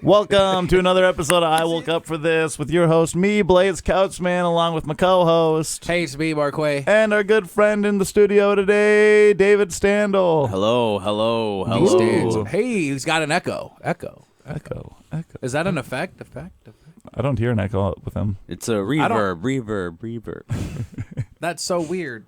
Welcome to another episode of I Woke Up For This with your host, me, Blaise Kautzman, along with my co-host. Hey, it's me, Marquay. And our good friend in the studio today, David Standal. Hello. Hey, he's got an echo. Echo. Is that an effect? I don't hear an echo with him. It's a reverb. That's so weird.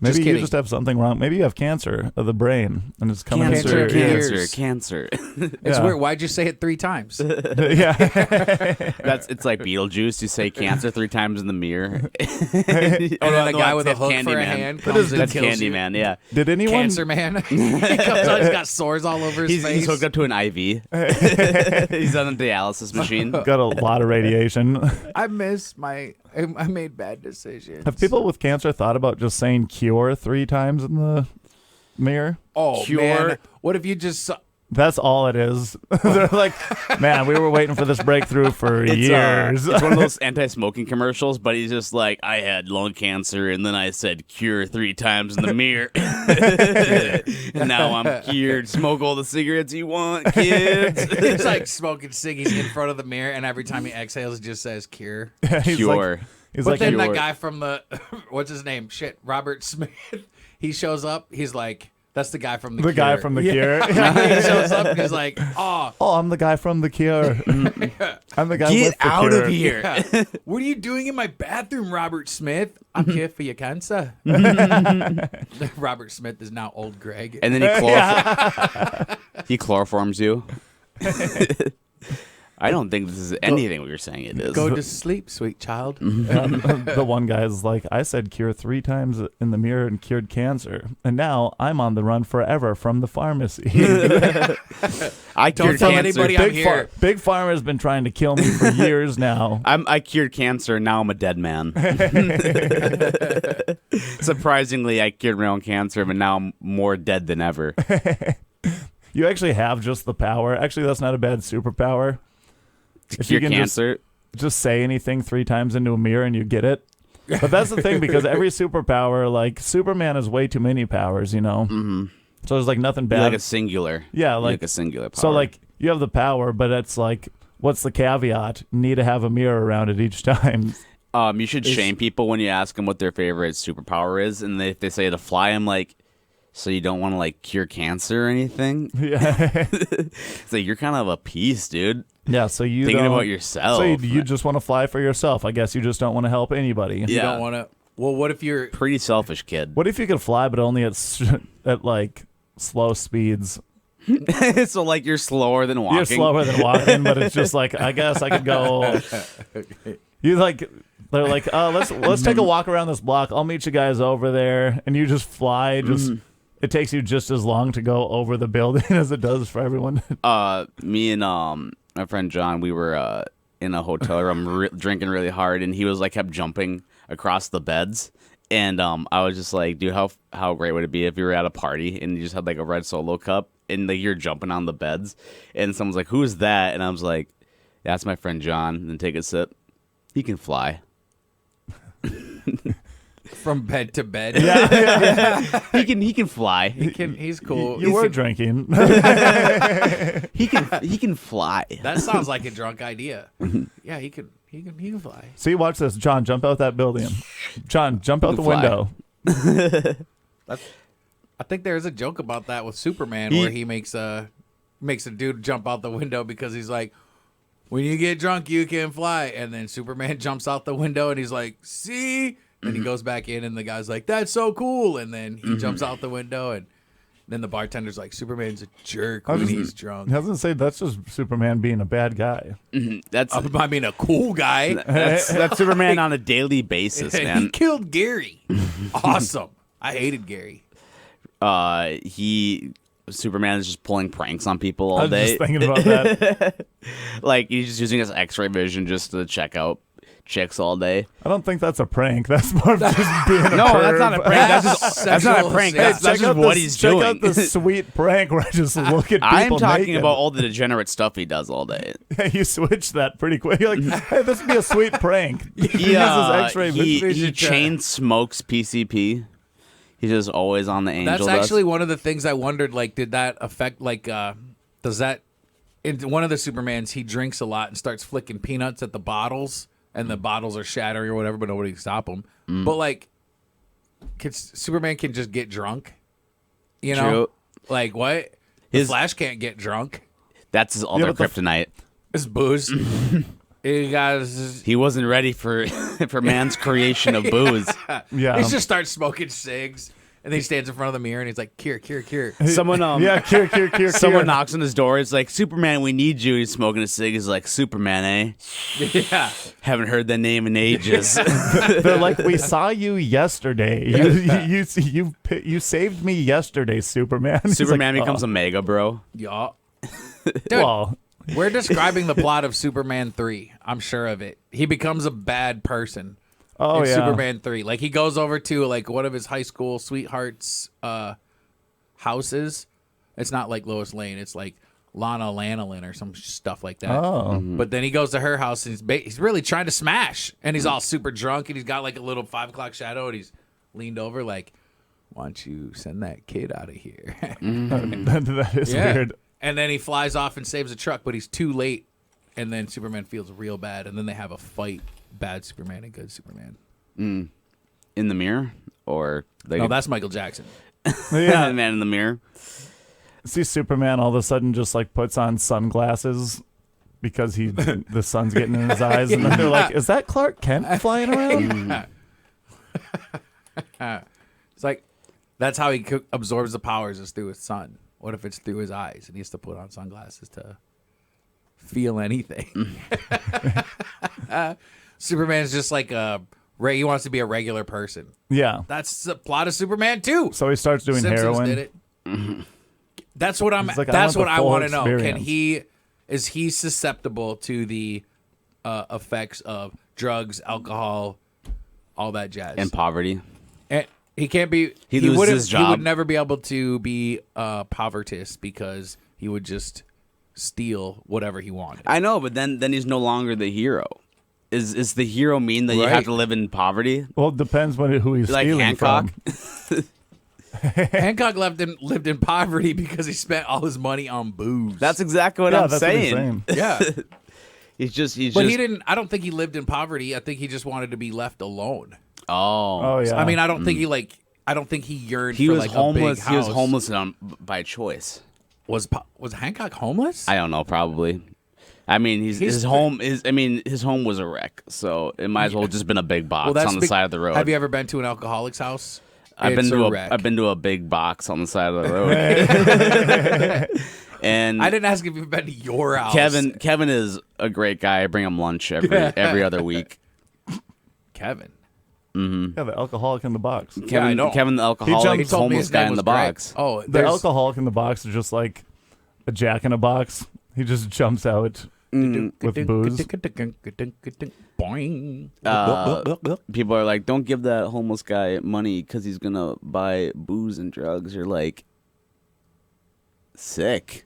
Maybe you just have something wrong. Maybe you have cancer of the brain, and it's coming into your ears. Cancer. It's weird. Why'd you say it 3 times? Yeah. It's like Beetlejuice. You say cancer 3 times in the mirror. And then a guy with a hook for a hand comes and That's kills you. Candyman, yeah. Did anyone? Cancer man. He comes out, he's got sores all over his face. He's hooked up to an IV. He's on a dialysis machine. Got a lot of radiation. I made bad decisions. Have people with cancer thought about just saying cure 3 times in the mirror? Oh, Cure. man. What if you just... That's all it is. They're like, man, we were waiting for this breakthrough for years. It's one of those anti-smoking commercials, but he's just like, I had lung cancer, and then I said cure 3 times in the mirror. And now I'm cured. Smoke all the cigarettes you want, kids. He's like smoking ciggies in front of the mirror, and every time he exhales, it just says cure. He's Cure. He's But like, then "Cure." that guy from the, what's his name? Robert Smith. He shows up. He's like, that's the guy from the Cure. The guy from The Cure. He shows up and he's like, oh, I'm the guy from The Cure. I'm the guy Get with The out Cure. of here. yeah. What are you doing in my bathroom, Robert Smith? I'm here for your cancer. Robert Smith is now old Greg. And then he chloroforms you. I don't think this is anything what you're saying it is. Go to sleep, sweet child. The one guy is like, I said cure 3 times in the mirror and cured cancer. And now I'm on the run forever from the pharmacy. I Don't cured tell cancer. anybody I'm here. Big Pharma has been trying to kill me for years now. I cured cancer, and now I'm a dead man. Surprisingly, I cured my own cancer, but now I'm more dead than ever. You actually have just the power. Actually, that's not a bad superpower. If Cure you can cancer. just say anything 3 times into a mirror and you get it. But that's the thing, because every superpower, like Superman has way too many powers, you know? Mm-hmm. So there's like nothing bad. Like a singular. Yeah, like a singular power. So like you have the power, but it's like, what's the caveat? You need to have a mirror around it each time. You should shame people when you ask them what their favorite superpower is, and if they say to fly, I'm like, so you don't want to like cure cancer or anything? Yeah. It's like, you're kind of a piece, dude. Yeah, so you Thinking don't, about yourself. So you just want to fly for yourself. I guess you just don't want to help anybody. Yeah. You don't want to. Well, what if you're. Pretty selfish, kid. What if you could fly, but only at like slow speeds? So like you're slower than walking. You're slower than walking, but it's just like, I guess I could go. You like, they're like, let's take a walk around this block. I'll meet you guys over there, and you just fly. It takes you just as long to go over the building as it does for everyone. Me and my friend John, we were in a hotel room drinking really hard, and he was like kept jumping across the beds, and I was just like, dude, how great would it be if you were at a party and you just had like a red Solo cup and like you're jumping on the beds, and someone's like, who's that? And I was like, that's my friend John. And then take a sip. He can fly. From bed to bed. Yeah. He can fly. He's cool. You were drinking. He can fly. That sounds like a drunk idea. Yeah, he can fly. See, watch this. John, jump out that building. John, jump out the fly. window. I think there's a joke about that with Superman where he makes a dude jump out the window because he's like, when you get drunk, you can fly. And then Superman jumps out the window and he's like, see? And he goes back in and the guy's like, that's so cool. And then he jumps out the window and then the bartender's like, Superman's a jerk when he's drunk. I was going to say, that's just Superman being a bad guy. That's I mean, a cool guy. that's Superman on a daily basis, He man. killed Gary. Awesome. I hated Gary. Superman is just pulling pranks on people all I was day. just thinking about that. Like he's just using his X-ray vision just to check out chicks all day. I don't think that's a prank. That's more of just being a No, perv. that's not a prank. That's not a prank. That's Check just out what this- he's check doing. out this sweet prank where I just look at people I'm talking naked. about all the degenerate stuff he does all day. You switched that pretty quick. You're like, hey, this would be a sweet prank. He uses X-ray he vision. chain smokes PCP. He's just always on the angel That's dust. actually one of the things I wondered. Like, did that affect? Like, does that? In one of the Supermans, he drinks a lot and starts flicking peanuts at the bottles, and the bottles are shattering or whatever, but nobody can stop him. But like, Superman can just get drunk. You know, True. like what? The Flash can't get drunk. That's his alternate kryptonite. It's booze. He wasn't ready for man's creation of booze. Yeah. He just starts smoking cigs, and then he stands in front of the mirror and he's like, "Cure." Someone Cure. someone knocks on his door. It's like, Superman, we need you. He's smoking a cig. He's like, Superman, eh? Yeah. Haven't heard that name in ages. They're like, we saw you yesterday. You saved me yesterday, Superman. He's Superman like, becomes a mega bro. Yeah. Dude, well, we're describing the plot of Superman 3. I'm sure of it. He becomes a bad person oh in yeah. Superman 3. Like, he goes over to, like, one of his high school sweethearts' houses. It's not like Lois Lane. It's like Lana Lanolin or some stuff like that. Oh. But then he goes to her house, and he's really trying to smash. And he's all super drunk, and he's got, like, a little 5 o'clock shadow, and he's leaned over, like, why don't you send that kid out of here? That is Yeah. weird. And then he flies off and saves a truck, but he's too late. And then Superman feels real bad. And then they have a fight, bad Superman and good Superman. In the mirror? Or No, that's Michael Jackson. Yeah. Man in the mirror? See Superman all of a sudden just like puts on sunglasses because the sun's getting in his eyes, and then they're like, "Is that Clark Kent flying around?" It's like, that's how he absorbs the powers, is through his sun. What if it's through his eyes and he has to put on sunglasses to feel anything? Superman's just like he wants to be a regular person. Yeah. That's the plot of Superman 2. So he starts doing Simpsons heroin. did it. That's what I'm. He's like, that's I want what the I want to full know. experience. Is he susceptible to the effects of drugs, alcohol, all that jazz, And poverty. And he can't be. He loses wouldn't- his job. He would never be able to be povertist because he would just steal whatever he wanted. I know, but then he's no longer the hero. Is the hero mean that you Right. have to live in poverty? Well, it depends who he's Like stealing Hancock? from. Hancock lived in poverty because he spent all his money on booze. That's exactly what Yeah, I'm that's what he's saying. saying. yeah. He's just. But he didn't. I don't think he lived in poverty. I think he just wanted to be left alone. Oh yeah. I mean, I don't think he like. I don't think he yearned He for was like homeless. a big house. He was homeless by choice. Was Hancock homeless? I don't know. Probably. I mean, his home was a wreck. So it might as well just been a big box on the side of the road. Have you ever been to an alcoholic's house? I've It's been to wreck. I've been to a big box on the side of the road. And I didn't ask if you've been to your house. Kevin is a great guy. I bring him lunch every other week. Kevin. yeah, the alcoholic in the box. I know. Kevin the He alcoholic, told me homeless his name guy in was the Greg. box. Oh, The there's alcoholic in the box is just like a jack in a box. He just jumps out with booze. Boing. People are like, don't give that homeless guy money because he's gonna buy booze and drugs. You're like, sick.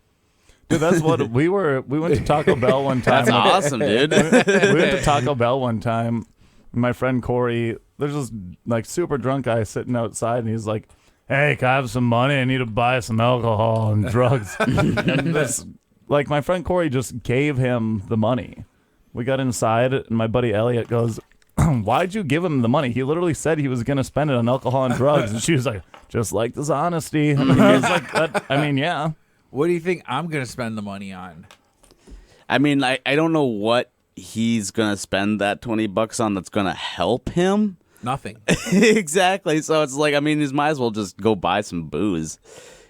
Dude, that's what we went to Taco Bell one time. That's awesome, dude. We went to Taco Bell one time. My friend Corey, there's this like super drunk guy sitting outside, and he's like, "Hey, can I have some money? I need to buy some alcohol and drugs." And this, like, my friend Corey just gave him the money. We got inside, and my buddy Elliot goes, "Why'd you give him the money? He literally said he was going to spend it on alcohol and drugs." And she was like, "Just like this honesty." And he was like, yeah. What do you think I'm gonna spend the money on? I mean, I don't know what he's gonna spend that $20 on that's gonna help him. Nothing. Exactly. So it's like, I mean, he might as well just go buy some booze.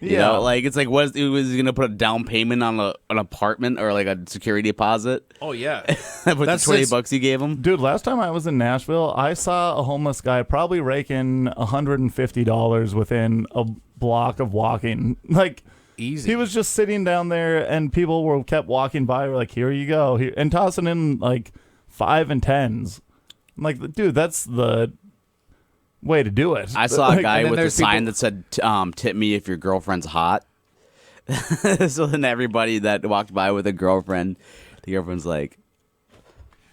You Yeah. know, like, it's like, was he gonna put a down payment on an apartment or like a security deposit? Oh yeah. With the That's $20 he gave him. Dude, last time I was in Nashville, I saw a homeless guy probably raking $150 within a block of walking. Like, Easy. he was just sitting down there, and people kept walking by. Were like, "Here you go," and tossing in like 5 and 10s. I'm like, dude, that's the way to do it. I saw a Like, guy and then with a there's sign people- that said, tip me if your girlfriend's hot. So then everybody that walked by with a girlfriend, the girlfriend's like,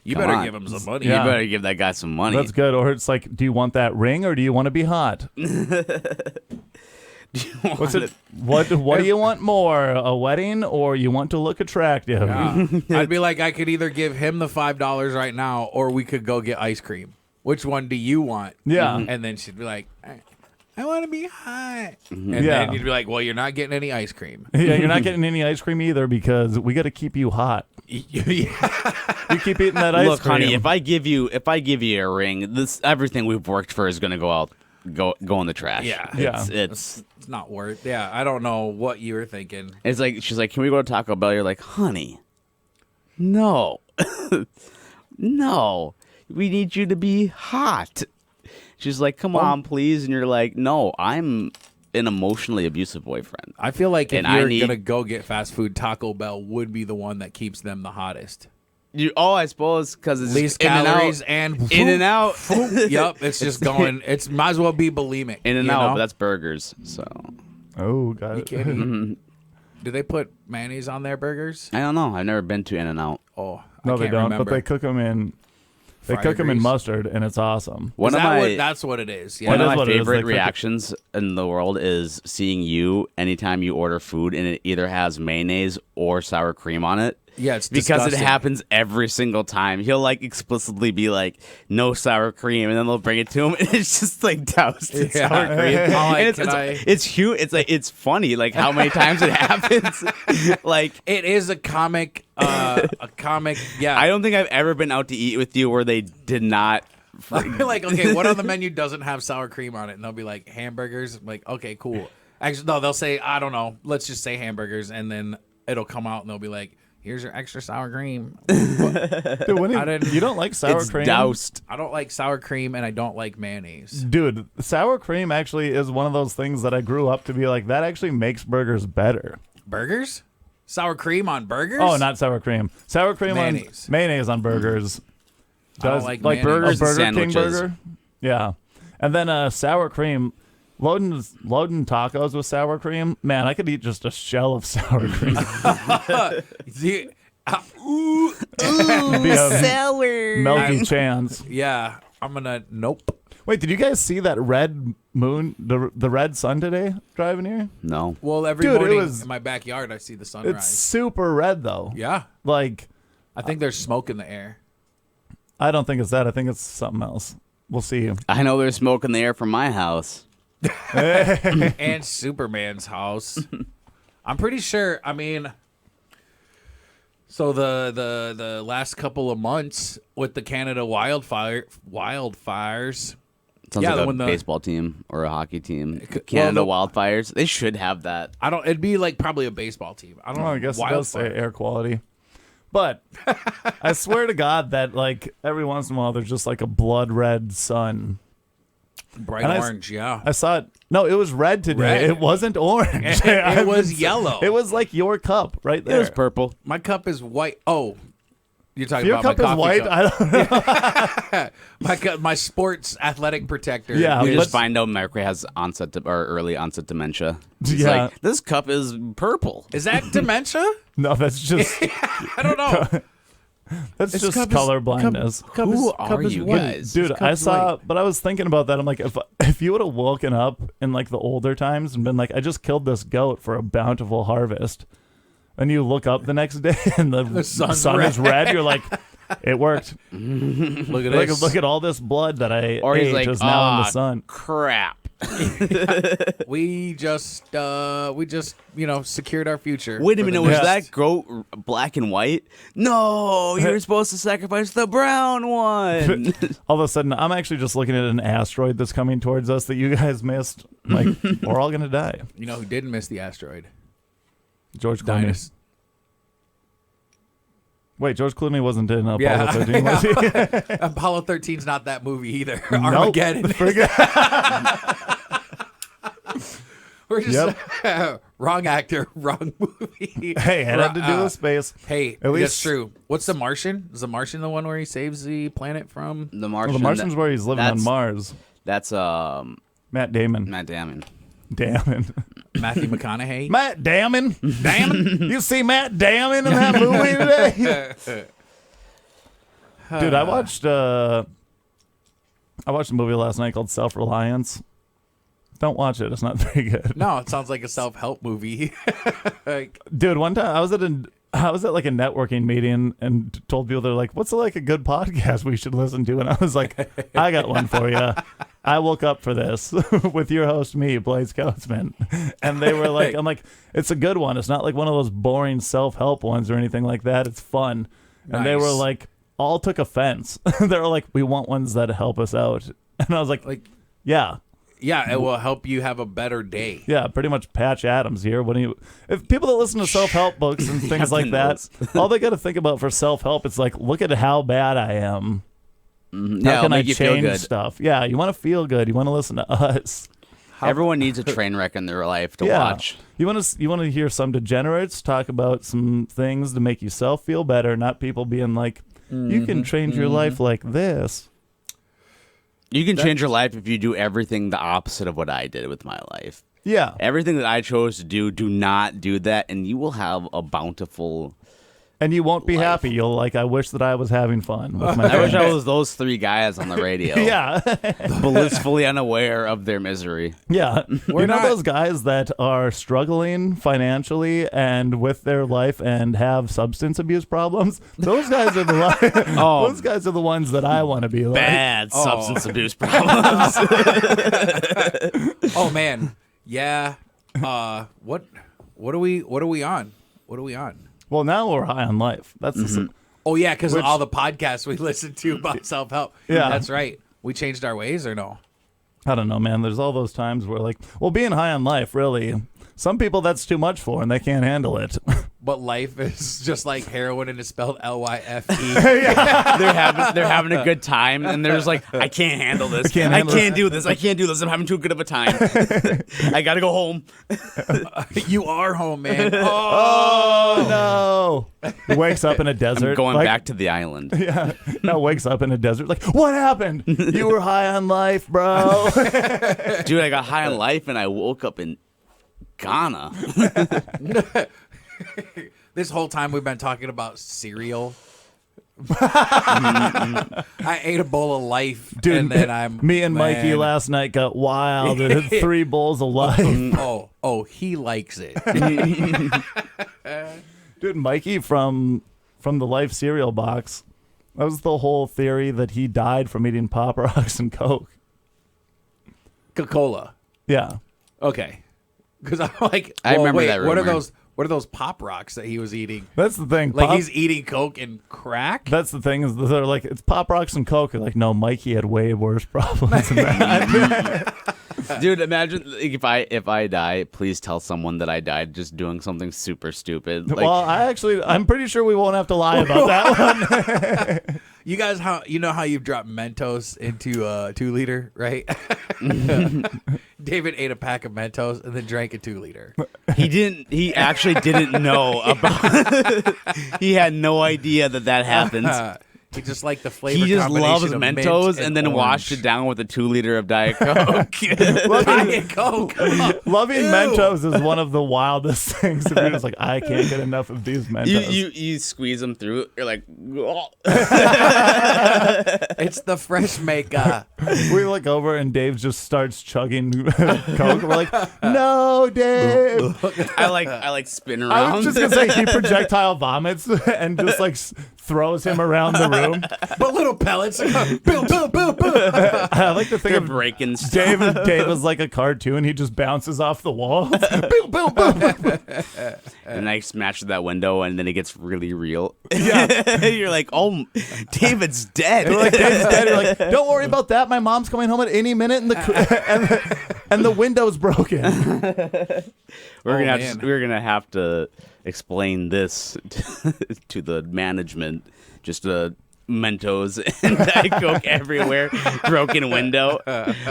You Come better on. give him some money. Yeah. you better give that guy some money. That's good. Or it's like, do you want that ring or do you want to be hot? What's it? What do you want more? A wedding or you want to look attractive? Yeah. I'd be like, I could either give him the $5 right now, or we could go get ice cream. Which one do you want? Yeah. And then she'd be like, I want to be hot. And Yeah. then you'd be like, well, you're not getting any ice cream. Yeah, you're not getting any ice cream either because we got to keep you hot. Yeah. You keep eating that ice Look, cream. honey, if I give you a ring, this everything we've worked for is gonna go in the trash. Yeah. It's It's not worth. Yeah, I don't know what you were thinking. it's like she's like, can we go to Taco Bell? You're like, honey, no, no, we need you to be hot. She's like, come on, please, and you're like, no, I'm an emotionally abusive boyfriend. I feel like if And I you're need- gonna go get fast food, Taco Bell would be the one that keeps them the hottest. I suppose because it's Least in and out. calories and In and out. Yep, it's just going. It's might as well be bulimic. In and you out, know? but that's burgers. So Oh, got You it. can't eat. Do they put mayonnaise on their burgers? I don't know. I've never been to In and Out. Oh, No, I they can't don't. remember. But they cook them in. They Fryer cook them in grease? mustard, and it's awesome. One Is of that my what, that's what it is. Yeah. One of That is my what it is. They favorite cook it- reactions in the world is seeing you anytime you order food and it either has mayonnaise or sour cream on it. Yeah, it's because disgusting. it happens every single time. He'll like explicitly be like, "No sour cream," and then they'll bring it to him, and it's just like doused in Yeah. sour cream. I'm like, And can I- it's huge. It's like it's funny, like how many times it happens. Like It is a comic. A comic. Yeah. I don't think I've ever been out to eat with you where they did not. like, okay, what on the menu doesn't have sour cream on it? And they'll be like, hamburgers. I'm like, okay, cool. Actually, no, they'll say, I don't know. Let's just say hamburgers. And then it'll come out and they'll be like, here's your extra sour cream. Dude, you don't like sour It's cream? doused. I don't like sour cream and I don't like mayonnaise. Dude, sour cream actually is one of those things that I grew up to be like, that actually makes burgers better. Burgers? Sour cream on burgers? Oh, not sour cream. Sour cream Mayonnaise. on mayonnaise on burgers. I don't like mayonnaise. burgers a and Burger King sandwiches. burger. Yeah. And then sour cream, loading tacos with sour cream. Man, I could eat just a shell of sour cream. See, Ooh, Be a sour. Melky chance. yeah, I'm gonna nope. Wait, did you guys see that red moon, the red sun today driving here? No. Well, every Dude, it morning was- in my backyard, I see the sunrise. It's super red though. Yeah, Like, I think there's smoke in the air. I don't think it's that. I think it's something else. We'll see. I know there's smoke in the air from my house. And Superman's house. I'm pretty sure. I mean, so the last couple of months with the Canada wildfires. Sounds Yeah, like a when the- baseball team or a hockey team. could- Canada well, Wildfires. They should have that. I don't. It'd be like probably a baseball team. I don't know. Well, I guess it does say Wildfire. air quality. But I swear to God that like every once in a while there's just like a blood red sun. Bright And orange. Yeah. I saw it. No, it was red today. Red. It wasn't orange. It was yellow. It was like your cup right there. It was purple. My cup is white. Oh, you're talking Your about cup my is coffee white. cup. I don't. My sports athletic protector. Yeah, You but- just find out Mercury has early onset dementia. It's Yeah. like, this cup is purple. Is that dementia? No, that's just I don't know. that's This just cup is- color blindness. Cup Who is- are cup is you white. guys? Dude, This I cup is saw, white. but I was thinking about that. I'm like, if you would have woken up in like the older times and been like, I just killed this goat for a bountiful harvest, and you look up the next day and the sun's sun is red, you're like, it worked. Look at Look, this. look at all this blood that I Or he's ate like, is now in the "Ah, sun. crap. We just secured our future. Wait a for the minute, was next- that goat black and white? No, you were supposed to sacrifice the brown one. All of a sudden, I'm actually just looking at an asteroid that's coming towards us that you guys missed. Like, we're all gonna die. You know who didn't miss the asteroid? George Clooney. Dinos. Wait, George Clooney wasn't in Apollo Yeah. 13, was he? Apollo 13's not that movie either. Nope. Armageddon. Forget. We're just wrong actor, wrong movie. Hey, it had to do with space. Hey, At that's least- true. What's The Martian? Is The Martian the one where he saves the planet from? The Well, Martian. the Martian's where he's living on that's- Mars. That's Matt Damon. Matt Damon. Damon. Matthew McConaughey? Matt Damon. Damon? You see Matt Damon in that movie today? Dude, I watched a movie last night called Self-Reliance. Don't watch it. It's not very good. No, it sounds like a self-help movie. Like, Dude, one time I was at like a networking meeting and told people, they're like, what's like a good podcast we should listen to? And I was like, I got one for you. I woke up for this with your host, me, Blaise Kautzman. And they were like, I'm like, it's a good one. It's not like one of those boring self-help ones or anything like that. It's fun. And they were like, all took offense. They were like, we want ones that help us out. And I was like, yeah. Yeah, it will help you have a better day. Yeah, pretty much Patch Adams here. If people that listen to self-help books and things like that, all they got to think about for self-help, it's like, look at how bad I am. How can I change stuff? Yeah, you want to feel good. You want to listen to us. Everyone needs a train wreck in their life to watch. You want to hear some degenerates talk about some things to make yourself feel better, not people being like, you can change your life like this. You can change your life if you do everything the opposite of what I did with my life. Yeah. Everything that I chose to do not do that, and you will have a bountiful And you won't be life. happy. You'll like, I wish that I was having fun with my I wish friends. I was those three guys on the radio. Yeah. Blissfully unaware of their misery. Yeah. We're You know not- those guys that are struggling financially and with their life and have substance abuse problems? Those guys are those guys are the ones that I want to be like. Bad substance abuse problems. Oh man, yeah. What are we on? What are we on? Well, now we're high on life. That's the, Oh yeah, because of all the podcasts we listen to about self-help. Yeah. That's right. We changed our ways or no? I don't know, man. There's all those times where like, well, being high on life, really, some people that's too much for and they can't handle it. But life is just like heroin and it's spelled Lyfe. They're having a good time, and they're just like, I can't handle this. I can't do this. I can't do this. I'm having too good of a time. I gotta go home. You are home, man. Oh no! He wakes up in a desert. I'm going like, back to the island. Yeah. Now wakes up in a desert. Like, what happened? You were high on life, bro. Dude, I got high on life, and I woke up in Ghana. This whole time we've been talking about cereal. I ate a bowl of Life, Dude, and then me and Mikey last night got wild and had 3 bowls of life. Oh, he likes it. Dude, Mikey from the Life cereal box, that was the whole theory that he died from eating Pop Rocks and Coke. Coca-Cola. Yeah. Okay. Because I'm like, I remember wait, that what are rumor. those? What are those Pop Rocks that he was eating? That's the thing. Like he's eating Coke and crack? That's the thing is they're like, it's Pop Rocks and Coke. They're like, no, Mikey had way worse problems than that. Dude, imagine like, if I die, please tell someone that I died just doing something super stupid. Like, Well, I'm pretty sure we won't have to lie about that one. You guys, how you've dropped Mentos into a 2-liter, right? David ate a pack of Mentos and then drank a 2-liter. he actually didn't know about. He had no idea that happens. He just liked the flavor. He just loves combination of mint Mentos and then orange. washed it down with a 2-liter of Diet Coke. Diet Coke. Loving Ew. Mentos is one of the wildest things. If you're just like, I can't get enough of these Mentos. You squeeze them through. You're like, oh. It's the fresh maker. We look over and Dave just starts chugging Coke. We're like, no, Dave. I like spin around. I was just gonna say he projectile vomits and just like throws him around the room. But little pellets. Boom, boom, boom, boom. I like to think They're of breaking stuff. Dave is like a cartoon. He just bounces off the walls. Boom, boom, boom. And I smash that window, and then it gets really real. Yeah. You're like, oh, David's dead. You're like, Dave's dead. You're like, don't worry about that. My mom's coming home at any minute, and the window's broken. We're gonna have to explain this to the management. Just Mentos and Diet Coke everywhere, broken window.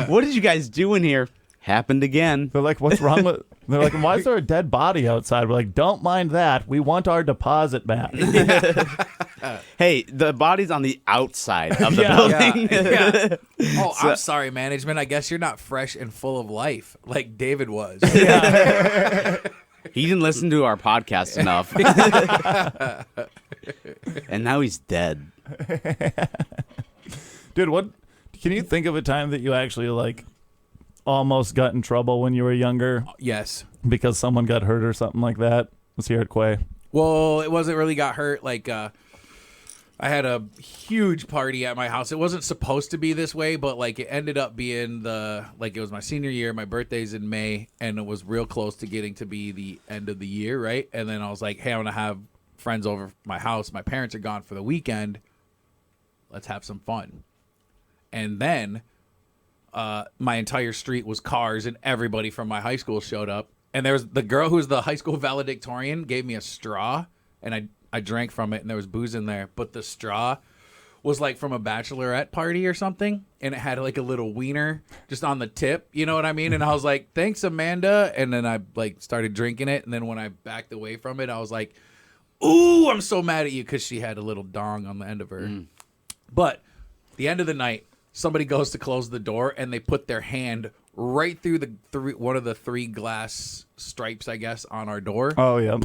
What did you guys do in here? Happened again. They're like, what's wrong with? They're like, why is there a dead body outside? We're like, don't mind that. We want our deposit back. Hey, the body's on the outside of the building. Yeah. Oh, I'm sorry, management. I guess you're not fresh and full of life like David was. He didn't listen to our podcast enough. And now he's dead. Dude, what? Can you think of a time that you actually like almost got in trouble when you were younger Yes. because someone got hurt or something like that? Let's hear it, Quay. Well, it wasn't really got hurt. Like, I had a huge party at my house. It wasn't supposed to be this way, but like it ended up being it was my senior year. My birthday's in May, and it was real close to getting to be the end of the year, right? And then I was like, hey, I'm gonna have friends over my house. My parents are gone for the weekend. Let's have some fun. And then my entire street was cars, and everybody from my high school showed up. And there was the girl who was the high school valedictorian gave me a straw, and I drank from it, and there was booze in there. But the straw was like from a bachelorette party or something, and it had like a little wiener just on the tip. You know what I mean? And I was like, thanks, Amanda. And then I like started drinking it. And then when I backed away from it, I was like, ooh, I'm so mad at you, because she had a little dong on the end of her. But the end of the night, somebody goes to close the door, and they put their hand right through one of the 3 glass stripes, I guess, on our door. Oh, yeah.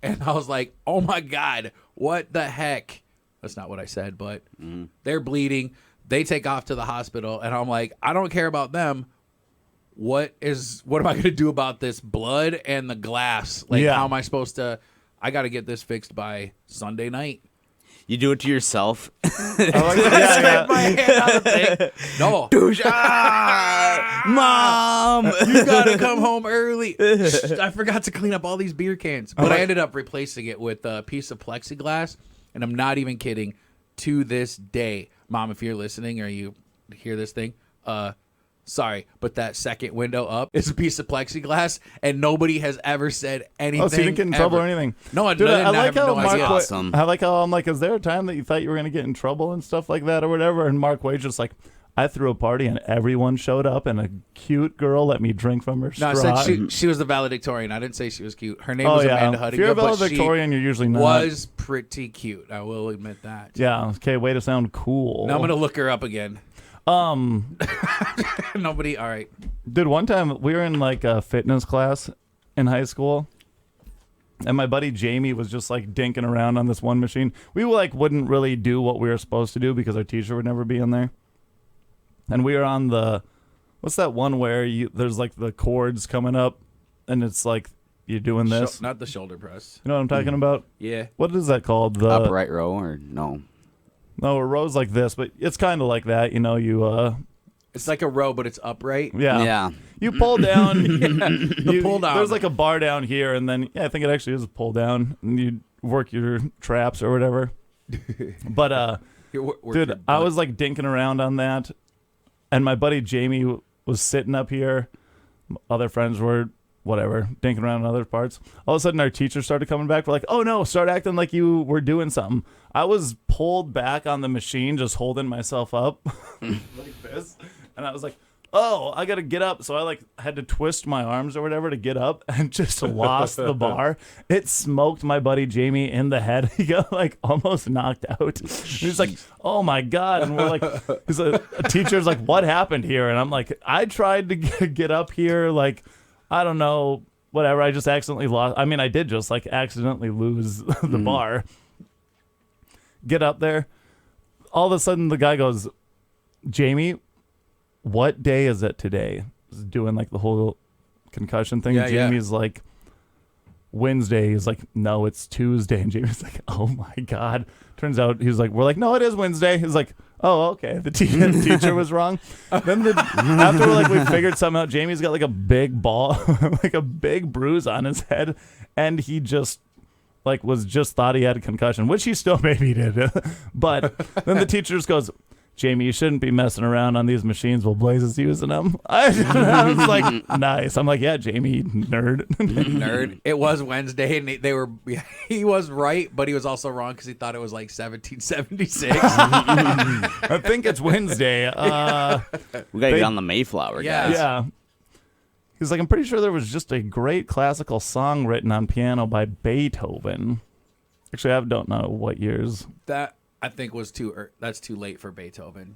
And I was like, oh, my God, what the heck? That's not what I said, but they're bleeding. They take off to the hospital, and I'm like, I don't care about them. What am I going to do about this blood and the glass? Like, how am I supposed to? I got to get this fixed by Sunday night. You do it to yourself. My hand on the thing. No. Douche. Mom, You gotta come home early. I forgot to clean up all these beer cans, but I ended up replacing it with a piece of plexiglass, and I'm not even kidding. To this day, Mom, if you're listening or you hear this thing, sorry, but that second window up is a piece of plexiglass, and nobody has ever said anything. Oh, so you didn't get in trouble or anything? No, I Dude, didn't. I like how no Mark. idea. Awesome. I like how I'm like, is there a time that you thought you were gonna get in trouble and stuff like that or whatever? And Mark Wade's just like, I threw a party and everyone showed up, and a cute girl let me drink from her straw. No, I said she was the valedictorian. I didn't say she was cute. Her name was Amanda Huddinger. If you're a but valedictorian, you're usually not. was pretty cute. I will admit that. Yeah. Okay. Way to sound cool. Now I'm gonna look her up again. Nobody. All right. Dude, one time we were in like a fitness class in high school, and my buddy Jamie was just like dinking around on this one machine. We like wouldn't really do what we were supposed to do because our teacher would never be in there. And we were on what's that one where there's like the cords coming up, and it's like you're doing this. Not the shoulder press. You know what I'm talking about? Yeah. What is that called? The Upright row or no? No, a row's like this, but it's kind of like that. You know, It's like a row, but it's upright. Yeah. You pull down. The pull down. There's like a bar down here, and then I think it actually is a pull down, and you work your traps or whatever. But dude, I was like dinking around on that, and my buddy Jamie was sitting up here. Other friends were whatever dinking around in other parts. All of a sudden, our teacher started coming back. We're like, "Oh no, start acting like you were doing something." I was pulled back on the machine, just holding myself up like this, and I was like, oh, I gotta get up. So I like had to twist my arms or whatever to get up, and just lost the bar. It smoked my buddy Jamie in the head. He got like almost knocked out. He's like, oh my God. And we're like, a teacher's like, what happened here? And I'm like, I tried to get up here. Like, I don't know, whatever. I just accidentally lost. I mean, I did just like accidentally lose the bar. Get up there. All of a sudden the guy goes, Jamie, what day is it today? He's doing like the whole concussion thing. Yeah, Jamie's like, Wednesday. He's like, no, it's Tuesday. And Jamie's like, oh my God. Turns out he's like, we're like, no, it is Wednesday. He's like, oh, okay. The teacher was wrong. Then after like we figured something out, Jamie's got like a big ball, like a big bruise on his head, and he just thought he had a concussion, which he still maybe did. But then the teacher just goes, Jamie, you shouldn't be messing around on these machines while Blaise is using them. I was like, nice. I'm like, yeah, Jamie, nerd. Nerd. It was Wednesday, and he was right, but he was also wrong because he thought it was like 1776. I think it's Wednesday. We gotta get on the Mayflower, guys. Yeah. He's like, I'm pretty sure there was just a great classical song written on piano by Beethoven. Actually, I don't know what years. That I think was that's too late for Beethoven.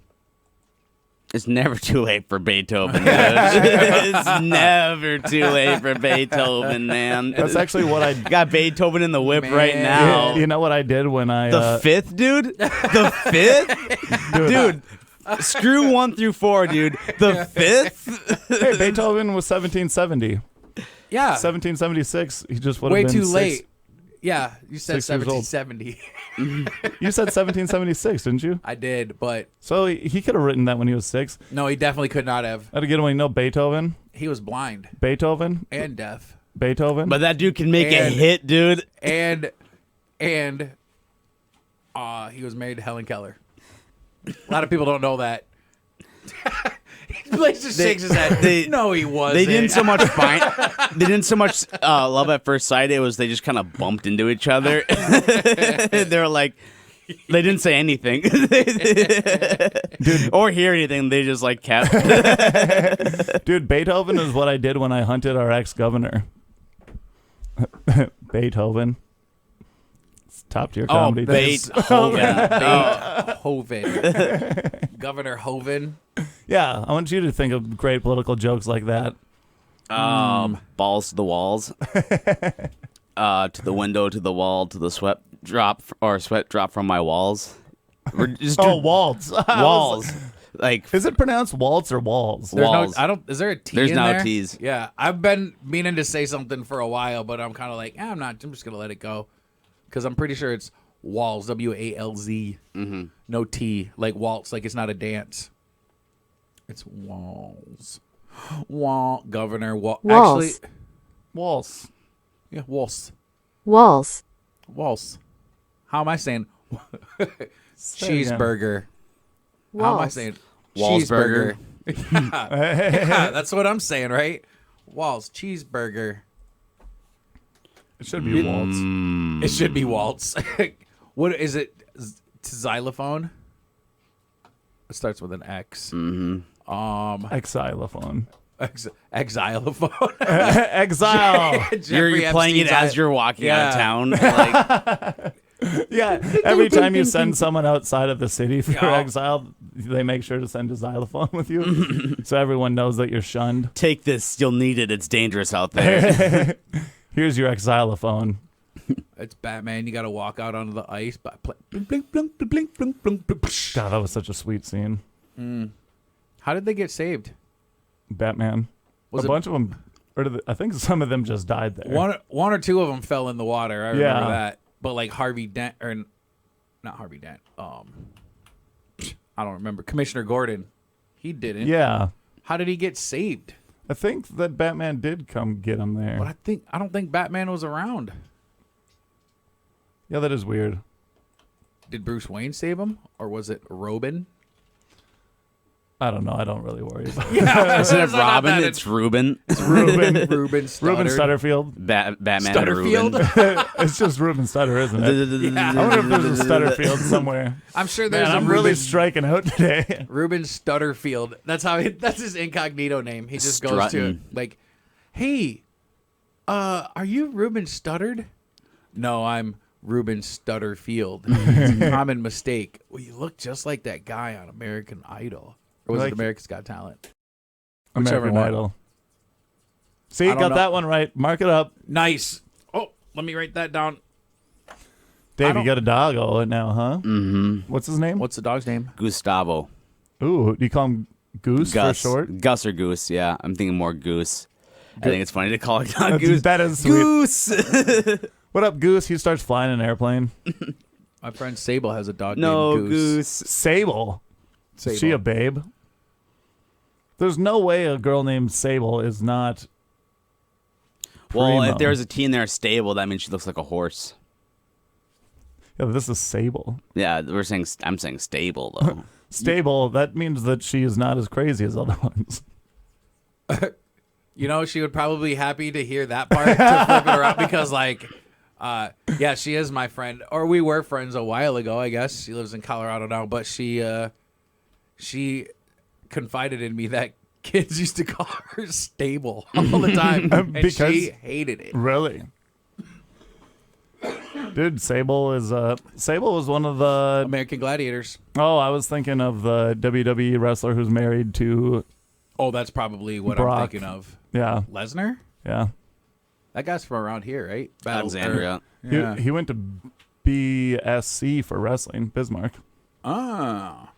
It's never too late for Beethoven. It's never too late for Beethoven, man. That's actually what I got Beethoven in the whip right now. You know what I did when I the fifth, dude. The fifth, dude. Screw 1 through 4, dude. The 5th? Hey, Beethoven was 1770. Yeah. 1776. He just would have Way been too 6. late. Yeah, you said 6 years old. 1770. You said 1776, didn't you? I did, but So he could have written that when he was 6. no, he definitely could not have. I'd get him when you know Beethoven. He was blind Beethoven. and deaf. Beethoven. But that dude can make a And- hit, dude. And he was married to Helen Keller. A lot of people don't know that. Blaise just shakes his head. No, he wasn't. They didn't so much love at first sight. It was they just kind of bumped into each other. They were like, they didn't say anything, dude, or hear anything. They just like kept. Dude, Beethoven is what I did when I hunted our ex-governor. Beethoven. It's top tier comedy. Hoven. Governor Hoven. Yeah, I want you to think of great political jokes like that. Balls to the walls, to the window, to the wall, to the sweat drop from my walls. We're just waltz. walls. Like, Is it pronounced waltz or walls? There's walls. no, I don't. Is there a T? There's in no there? T's. Yeah, I've been meaning to say something for a while, but I'm kind of like, I'm not. I'm just gonna let it go, because I'm pretty sure it's walls. WALZ. Mm-hmm. No T. Like waltz. Like it's not a dance. It's walls. Governor. Walls. Actually, Waltz. yeah, waltz. Walls. Waltz. How am I saying? Say it again. Cheeseburger. How am I Walls. saying? Wallsburger. Cheeseburger. Yeah, that's what I'm saying, right? Waltz. Cheeseburger. It should be waltz. It should be waltz. What is it? Xylophone? It starts with an X. Xylophone. Xylophone. Exile. you're playing it as you're walking out of town. Like, Yeah. Every time you send someone outside of the city for Yeah. exile, they make sure to send a xylophone with you, so everyone knows that you're shunned. take this. You'll need it. It's dangerous out there. Here's your xylophone. It's Batman. You got to walk out onto the ice. Blink, blink, blink, blink, blink, blink, blink, blink. God, that was such a sweet scene. How did they get saved? Batman. Was a it- bunch of them, I think some of them just died there. One or two of them fell in the water. I remember Yeah. that. But like Harvey Dent, or not Harvey Dent. I don't remember. Commissioner Gordon. He didn't. Yeah. How did he get saved? I think that Batman did come get him there. But I don't think Batman was around. Yeah, that is weird. Did Bruce Wayne save him, or was it Robin? I don't know. I don't really worry about it. Yeah, Instead of Robin, it's Ruben. Ruben. Ruben Ruben Stutterfield. Batman Stutterfield. and Ruben. It's just Ruben Stutter, isn't it? Yeah. I wonder if there's a Stutterfield somewhere. I'm sure there's Man, a I'm really Ruben, striking out today. Ruben Stutterfield. That's his incognito name. He just goes to Strutting. like, "Hey, are you Ruben Stuttered?" No, I'm Ruben Stutterfield. It's a common mistake. Well, you look just like that guy on American Idol. Or was Like- it America's Got Talent? Whichever American one. Idol. See, I don't got know. that one right. Mark it up. Nice. Oh, let me write that down. Dave, don't- you got a dog now, huh? Mm-hmm. What's his name? What's the dog's name? Gustavo. Ooh, do you call him Goose Gus. for short? Gus or Goose, yeah. I'm thinking more Goose. I think it's funny to call it Goose. That is sweet. Goose! What up, Goose? He starts flying an airplane. My friend Sable has a dog no, named Goose. Sable. Sable. Is she a babe? There's no way a girl named Sable is not. Well, primo. if there's a T in there stable, that means she looks like a horse. Yeah, this is Sable. Yeah, I'm saying stable though. Stable, that means that she is not as crazy as other ones. You know, she would probably be happy to hear that part to flip it around because, like, yeah, she is my friend, or we were friends a while ago. I guess she lives in Colorado now, but she confided in me that kids used to call her stable all the time, and Because- she hated it. Really? Dude, Sable was one of the. American Gladiators. Oh, I was thinking of the WWE wrestler who's married to. Oh, that's probably what Brock. I'm thinking of. Yeah, Lesnar. yeah. That guy's from around here, right? Alexandria. Yeah. He went to BSC for wrestling, Bismarck. Oh.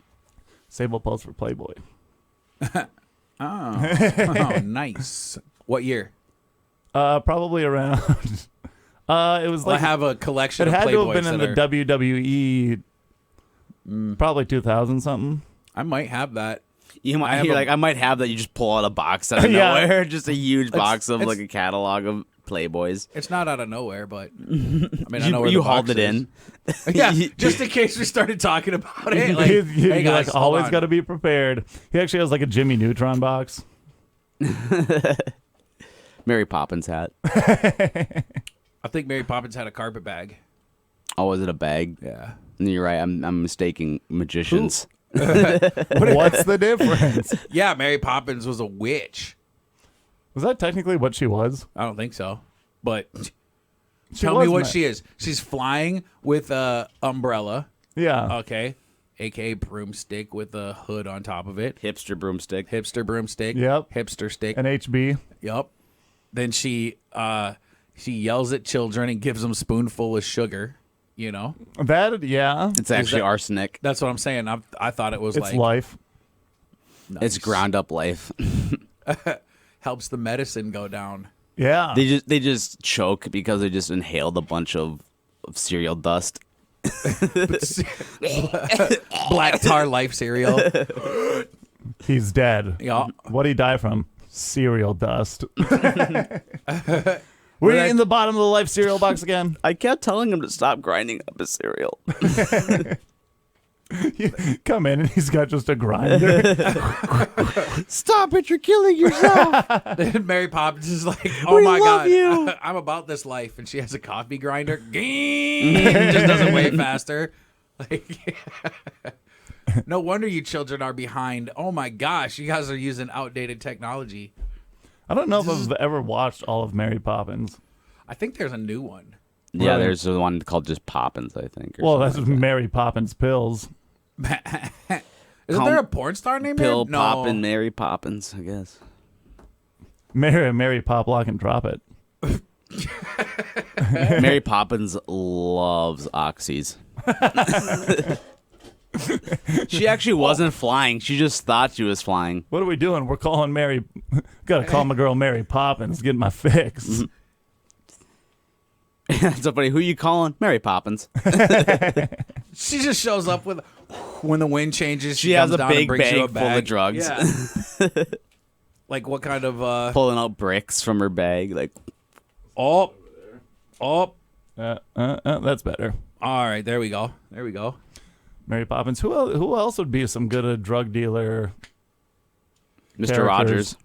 Sable post for Playboy. Oh, nice. What year? Probably around. It was Well, I like have a collection it of had to have Playboys been in that the are- WWE. Probably 2000 something. I might have that. You might, I have you're a- like, I might have that. You just pull out a box out of Yeah. nowhere, just a huge box of it's- like a catalog of Playboys. It's not out of nowhere, but I mean, I know where You the hauled box it is. in. Yeah, just in case we started talking about it. Like, You're hey guys, like always hold got on. to be prepared. He actually has like a Jimmy Neutron box. Mary Poppins hat. I think Mary Poppins had a carpet bag. Oh, was it a bag? Yeah. You're right. I'm mistaking magicians. What's the difference? Yeah, Mary Poppins was a witch. Was that technically what she was? I don't think so. But She tell me was what ma- she is. She's flying with a umbrella, Yeah. okay? AKA broomstick with a hood on top of it. Hipster broomstick. Hipster broomstick. Yep. Hipster stick. An HB. Yep. Then she yells at children and gives them a spoonful of sugar, you know? That, yeah. It's actually that- arsenic. That's what I'm saying. I thought it was It's like life. It's ground up life. helps the medicine go down. Yeah. They just choke because they just inhaled a bunch of cereal dust. Black tar life cereal. He's dead. Yeah. What'd he die from? Cereal dust. Were you that- in the bottom of the Life cereal box again? I kept telling him to stop grinding up his cereal. You come in and he's got just a grinder. Stop it! You're killing yourself. Mary Poppins is like, oh We my love God, you. I'm about this life. And she has a coffee grinder. It just does it way faster. Like, no wonder you children are behind. Oh my gosh, you guys are using outdated technology. I don't know if I've ever watched all of Mary Poppins. I think there's a new one. Yeah, Right. there's the one called just Poppins, I think. or Well, that's something like Mary Poppins pills. Isn't Call- there a porn star named Pill that? No. Poppin' Mary Poppins, I guess. Mary Pop Lock and Drop It. Mary Poppins loves oxys. She actually wasn't flying. She just thought she was flying. What are we doing? We're calling Mary. Gotta call my girl Mary Poppins. Get my fix. That's so funny. Who you calling? Mary Poppins. She just shows up with, when the wind changes, She has comes a down and big brings you a bag full of bag. drugs. Yeah. Like what kind of, Pulling out bricks from her bag. Like, oh, That's better. all right, there we go. There we go. Mary Poppins. Who else would be some good drug dealer? Mr. Characters. Rogers.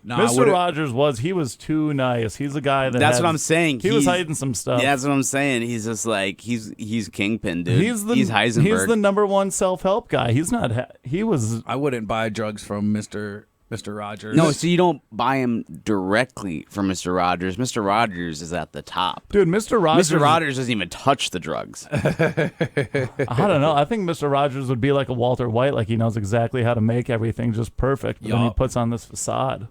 No, Mr. Rogers was too nice. He's the guy that. That's had- what I'm saying. He was He's- hiding some stuff. Yeah, that's what I'm saying. He's just like he's Kingpin, dude. He's Heisenberg. He's the number one self-help guy. He's not. He was. I wouldn't buy drugs from Mr. Rogers. No, so you don't buy him directly from Mr. Rogers. Mr. Rogers is at the top. Dude, Mr. Rogers. Mr. Rogers doesn't even touch the drugs. I don't know. I think Mr. Rogers would be like a Walter White. Like he knows exactly how to make everything just perfect. But then he Yup. puts on this facade.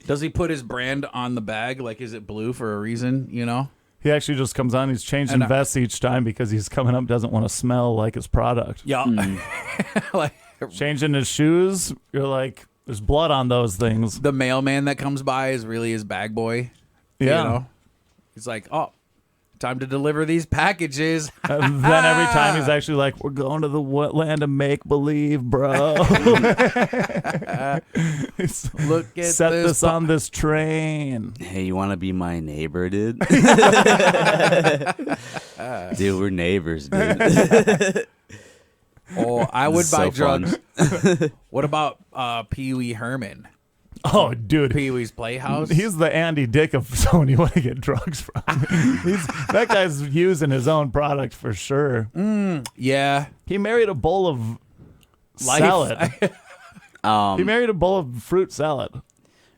Does he put his brand on the bag? Like, is it blue for a reason? You know? He actually just comes on. He's changing And I- vests each time because he's coming up. Doesn't want to smell like his product. Yeah. Like Changing his shoes. You're like, there's blood on those things. the mailman that comes by is really his bag boy. Yeah. You know? He's like, oh, time to deliver these packages. And then every time he's actually like, we're going to the land of make believe, bro. Look at Set this. this on this train. Hey, you want to be my neighbor, dude? Dude, we're neighbors, dude. Oh, I would This is buy so fun. drugs. What about Pee Wee Herman? Oh, dude. Pee Wee's Playhouse? He's the Andy Dick of someone you want to get drugs from. That guy's using his own product for sure. yeah. He married a bowl of Lyfe. salad. He married a bowl of fruit salad.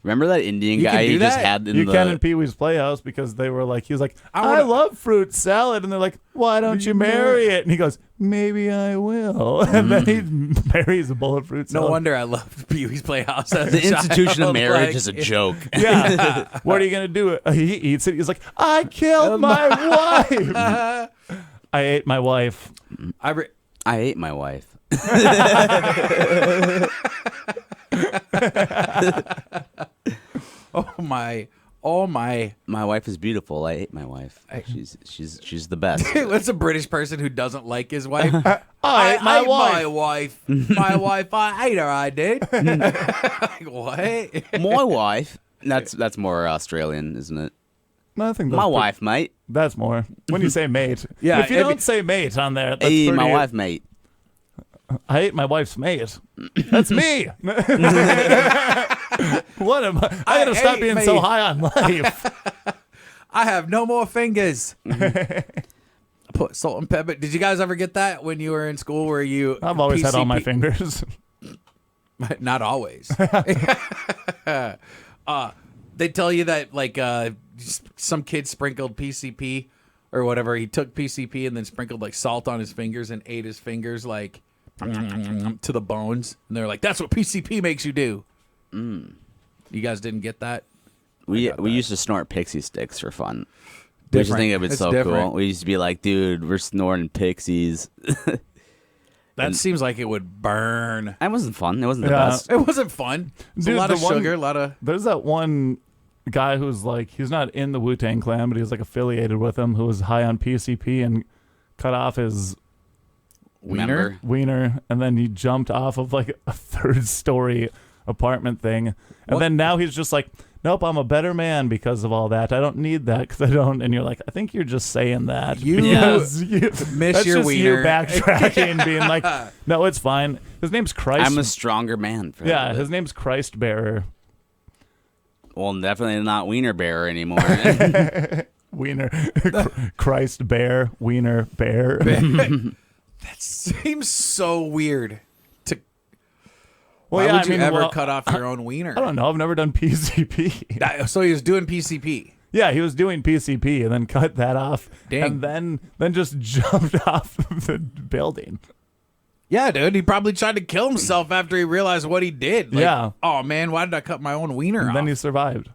Remember that Indian You guy can do you just that? had in You the... can in Pee Wee's Playhouse because they were like, he was like, I wanna- love fruit salad. And they're like, why don't you marry it? And he goes, maybe I will. And then he marries a bowl of fruit No salad. wonder I loved Pee Wee's Playhouse. As The a institution of child. marriage Like, is a joke. Yeah. What are you going to do? He eats it. He's like, I killed my wife. I ate my wife. I I ate my wife. Oh my. Oh my. My wife is beautiful. I hate my wife. She's the best. What's a British person who doesn't like his wife? I hate my hate wife. my wife. My wife, I hate her, I did. Like, what? My wife. That's more Australian, isn't it? No, I think My wife, mate. That's more. When you say mate. Yeah, If you don't say mate on there, that's Hey, pretty, my wife, mate. I hate my wife's mate. That's me. What am I? I gotta stop hate being me. so high on life. I have no more fingers. Put salt and pepper. Did you guys ever get that when you were in school where you I've always had all my PCP fingers. Not always. They tell you that like some kid sprinkled PCP or whatever. He took PCP and then sprinkled like salt on his fingers and ate his fingers like to the bones. And they're like, "That's what PCP makes you do." You guys didn't get that? We used to snort pixie sticks for fun. We used to think it was It's so different. cool. We used to be like, dude, we're snorting pixies. That seems like it would burn. That wasn't fun. It wasn't the Yeah. best. It wasn't fun. It's Dude, a lot the of one- sugar, a lot of. There's that one guy who's like, he's not in the Wu-Tang Clan, but he's like affiliated with them, who was high on PCP and cut off his Remember? wiener, and then he jumped off of like a 3rd-story apartment thing. And What? then now he's just like, nope, I'm a better man because of all that. I don't need that because I don't. And you're like, I think you're just saying that. You because you miss that's your just wiener. you backtracking, being like, no, it's fine. His name's Christ. I'm a stronger man. For yeah, that. his name's Christ Bearer. Well, definitely not Wiener Bearer anymore. Wiener, Christ Bear, Wiener Bear. That seems so weird. Well, Why yeah, would you I mean, ever well, cut off your own wiener? I don't know. I've never done PCP. So he was doing PCP. Yeah, he was doing PCP and then cut that off, Dang. and then just jumped off of the building. Yeah, dude. He probably tried to kill himself after he realized what he did. Like, Yeah. Oh man, why did I cut my own wiener And off? then he survived.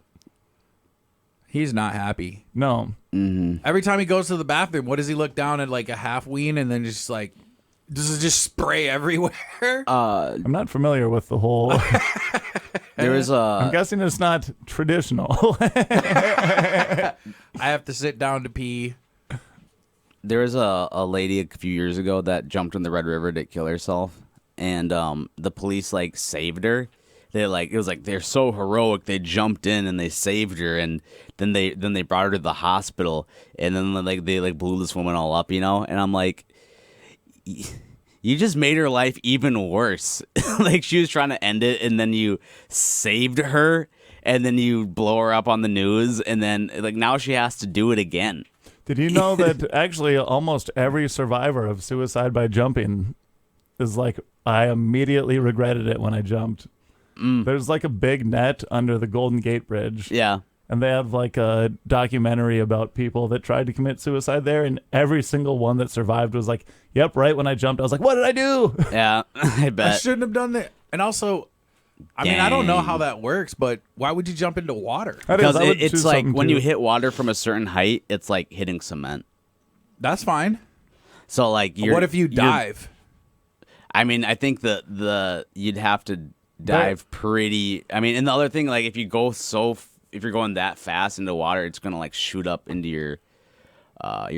He's not happy. No, Every time he goes to the bathroom, what does he look down at like a half ween and then just like, does it just spray everywhere? I'm not familiar with the whole. There was I'm a guessing it's not traditional. I have to sit down to pee. lady a few years ago that jumped in the Red River to kill herself, and the police like saved her. They like it was like they're so heroic. They jumped in and they saved her, and then they brought her to the hospital, and then like they like blew this woman all up, you know. And I'm like, you just made her life even worse. Like she was trying to end it, and then you saved her, and then you blow her up on the news, and then like now she has to do it again. Did you know that actually almost every survivor of suicide by jumping is like, I immediately regretted it when I jumped. There's like a big net under the Golden Gate Bridge. Yeah. And they have like a documentary about people that tried to commit suicide there, and every single one that survived was like, yep, right when I jumped, I was like, what did I do? Yeah, I I bet. shouldn't have done that. And also, I mean, I don't know how that works, but why would you jump into water? That is, Because I would it's choose like something when too. you hit water from a certain height, it's like hitting cement. That's fine. So like, What if you dive? I mean, I think the you'd have to dive pretty. I mean, and the other thing, like if you go if you're going that fast into water, it's gonna like shoot up into your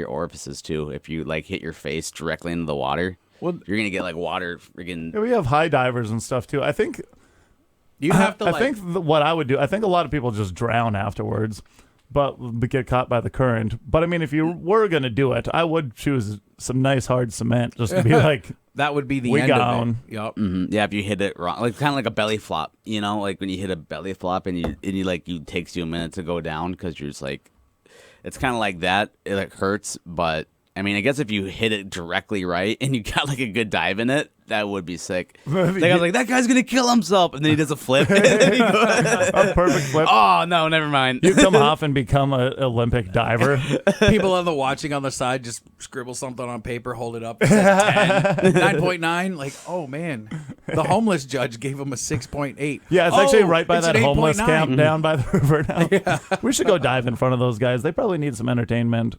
orifices too. If you like hit your face directly into the water, Well, you're gonna get like water freaking. Yeah, we have high divers and stuff too. I think you have to. I Like, think what I would do, I think a lot of people just drown afterwards, but get caught by the current. But I mean, if you were going to do it, I would choose some nice hard cement just to be like, that would be the we end gone. of it. Yep. Yeah, if you hit it wrong, like kind of like a belly flop, you know, like when you hit a belly flop and you like you takes you a minute to go down because you're just like, it's kind of like that. It like hurts, but I mean, I guess if you hit it directly right and you got like a good dive in it, that would be sick. Like, I was like, that guy's gonna kill himself, and then he does a flip. And then he goes, a perfect flip. oh no, never mind. You come off and become an Olympic diver. People on the watching on the side just scribble something on paper, hold it up. It says 10, 9.9. Like, oh man, the homeless judge gave him a 6.8. Yeah, it's actually right by that an homeless 8.9. camp down by the river now. We should go dive in front of those guys. They probably need some entertainment.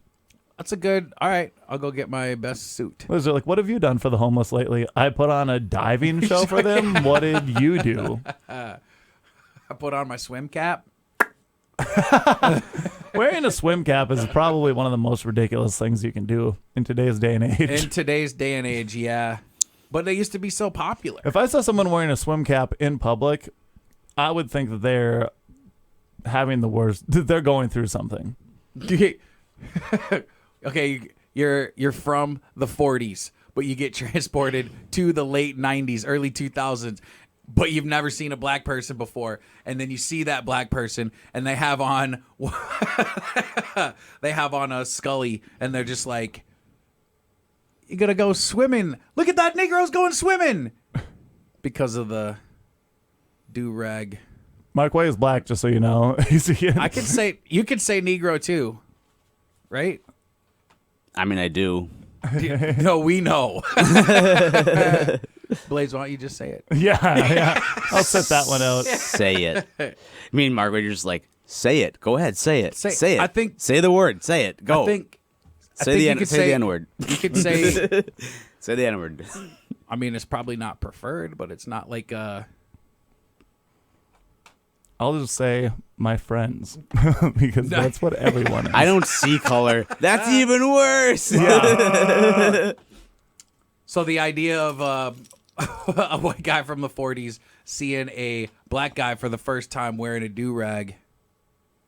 That's a good. All right, I'll go get my best suit. Was it like, what have you done for the homeless lately? I put on a diving show for them. What did you do? I put on my swim cap. Wearing a swim cap is probably one of the most ridiculous things you can do in today's day and age. In today's day and age, yeah. But they used to be so popular. If I saw someone wearing a swim cap in public, I would think that they're having the worst. They're going through something. Okay, you're from the 40s, but you get transported to the late 90s, early 2000s, but you've never seen a black person before, and then you see that black person, and they have on a Scully, and they're just like, "You gotta go swimming. Look at that Negro's going swimming," because of the do-rag. Mark Way is black, just so you know. I could say you could say Negro too, right? I mean, I do. No, we know. Blaise, why don't you just say it? Yeah. I'll set that one out. Say it. I mean, Margaret, you're just like, say it. Go ahead, say it. Say it. I think. Say the word. Say it. Go. I think say you could the N word. You could say. Say the N word. I mean, it's probably not preferred, but it's not like I'll just say my friends because that's what everyone is. I don't see color. That's even worse. Yeah. So the idea of a white guy from the 40s seeing a black guy for the first time wearing a do-rag.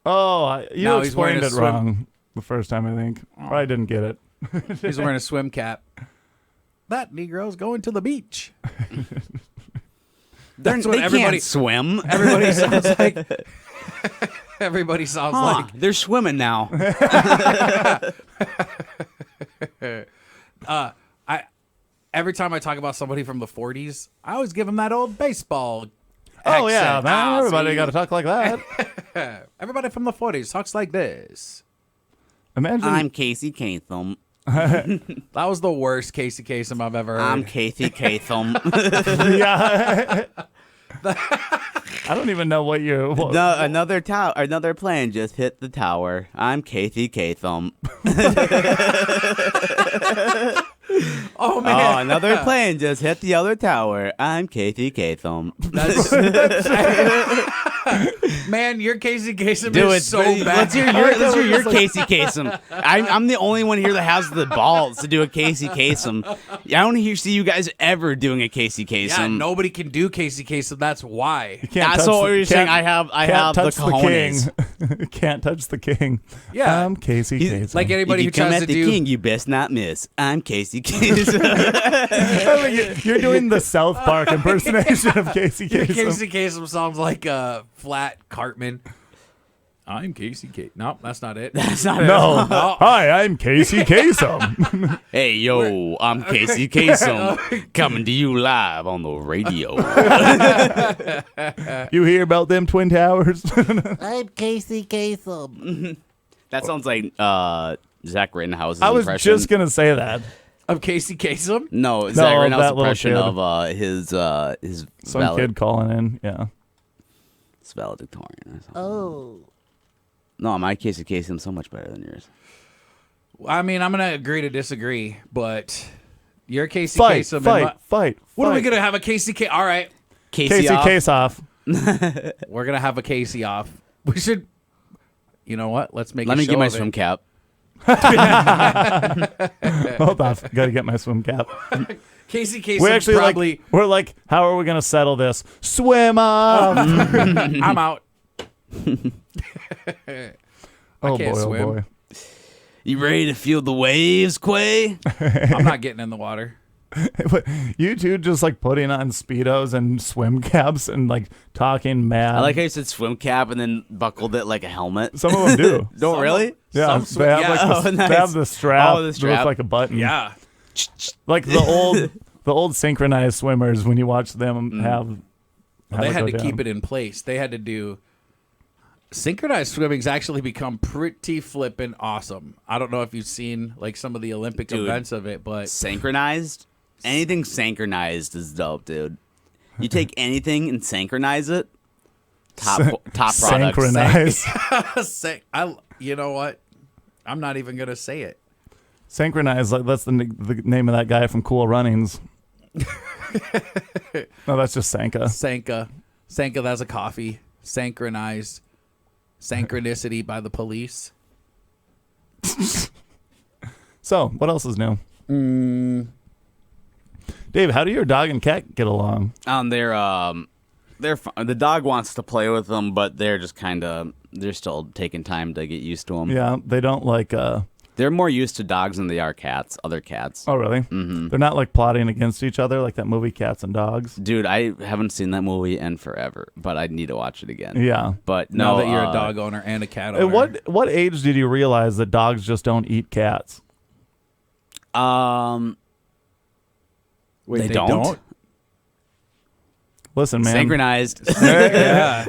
Oh, you Now he's wearing explained a it wrong the first time, I think. Or I didn't get it. He's wearing a swim cap. That Negro's going to the beach. That's what they everybody can't swim. Everybody sounds like. Everybody sounds like They're swimming now. Every time I talk about somebody from the 40s, I always give them that old baseball. Oh, yeah, accent. man. Everybody See? got to talk like that. Everybody from the 40s talks like this. Imagine. I'm Casey Kasem. That was the worst Casey Kasem I've ever heard. I'm Casey Kasem. Yeah. I don't even know what you're. No, another plane just hit the tower. I'm Casey Kasem. Oh man! Oh, another plane just hit the other tower. I'm Casey Kasem. Man, your Casey Kasem Do is it. so bad. Let's hear your Casey Kasem. I'm the only one here that has the balls to do a Casey Kasem. I don't see you guys ever doing a Casey Kasem. Yeah, nobody can do Casey Kasem. That's why. That's what you're saying. I have the cojones. King. Can't touch the king. Yeah. I'm Casey Kasem. Like anybody who If you come tries at to the do. king, you best not miss. I'm Casey Kasem. You're doing the South Park impersonation of Casey Your Kasem. Casey Kasem sounds like Flat Cartman. I'm Casey Kasem. No, that's not it. That's not No. Oh. Hi, I'm Casey Kasem. Hey, yo, I'm Casey Kasem, coming to you live on the radio. You hear about them Twin Towers? I'm Casey Kasem. That sounds like Zach Rittenhouse's I was impression. just going to say that. Of Casey Kasem? No, Zach that Rittenhouse's little impression kid. of his Some kid calling in. Yeah. It's valedictorian or something. Oh. No, my Casey Kasem so much better than yours. I mean, I'm going to agree to disagree, but your Casey Fight, Kasem. fight. What are we going to have a Casey Kasem? All right. Casey off. case off. We're going to have a Casey off. We should. You know what? Let's make Let a me show get my of it. swim cap. Hold off. Got to get my swim cap. Casey Kasem We actually probably. we're like, how are we going to settle this? Swim off. I'm out. Oh can't boy, swim. oh boy. You ready to feel the waves, Quay? I'm not getting in the water. But you two just like putting on Speedos and swim caps and like talking mad. I like how you said swim cap and then buckled it like a helmet. Some of them do. Don't Some really? Yeah, Some they have, yeah. like, Oh, the, nice. they have the strap. Oh, the that strap. looks like a button. Yeah. Like the old synchronized swimmers when you watch them have They had to keep it in place. They had to do. Synchronized swimming's actually become pretty flippin' awesome. I don't know if you've seen like some of the Olympic Dude. events of it, but Synchronized? Anything synchronized is dope, dude. You take anything and synchronize it. Top product. Synchronize. you know what? I'm not even gonna say it. Synchronized, like that's the name of that guy from Cool Runnings. No, that's just Sanka. Sanka, that's a coffee. Synchronized. Synchronicity by the police. So, what else is new? Dave, how do your dog and cat get along? They're fine. The dog wants to play with them, but they're just they're still taking time to get used to them. Yeah, they don't like. They're more used to dogs than they are cats. Other cats. Oh, really? Mm-hmm. They're not like plotting against each other like that movie Cats and Dogs. Dude, I haven't seen that movie in forever, but I need to watch it again. Yeah, but now no, that you're a dog owner and a cat owner. What age did you realize that dogs just don't eat cats? Wait, they don't? Listen, man. Synchronized. Yeah.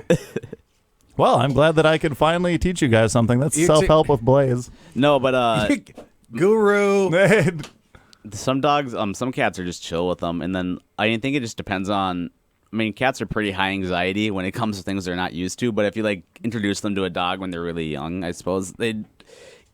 Well, I'm glad that I could finally teach you guys something. That's self-help with Blaise. No, but Guru. some dogs, some cats are just chill with them, and then I think it just depends on. I mean, cats are pretty high anxiety when it comes to things they're not used to. But if you like introduce them to a dog when they're really young, I suppose they'd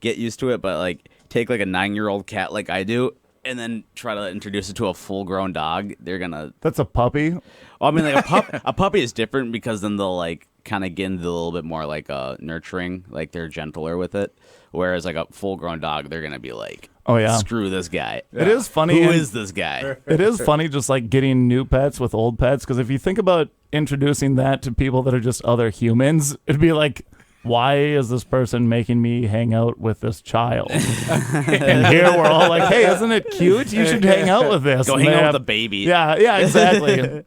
get used to it. But like take like a 9-year-old cat like I do, and then try to introduce it to a full-grown dog, they're gonna. That's a puppy. Well, I mean, like a puppy is different because then they'll like kind of get into a little bit more like nurturing, like they're gentler with it. Whereas like a full-grown dog, they're gonna be like, oh yeah, screw this guy. It is funny. Who is this guy? It is funny just like getting new pets with old pets, because if you think about introducing that to people that are just other humans, it'd be like, why is this person making me hang out with this child? And here we're all like, hey, isn't it cute? You should hang out with this. Go And hang they out have- with the baby. Yeah, exactly.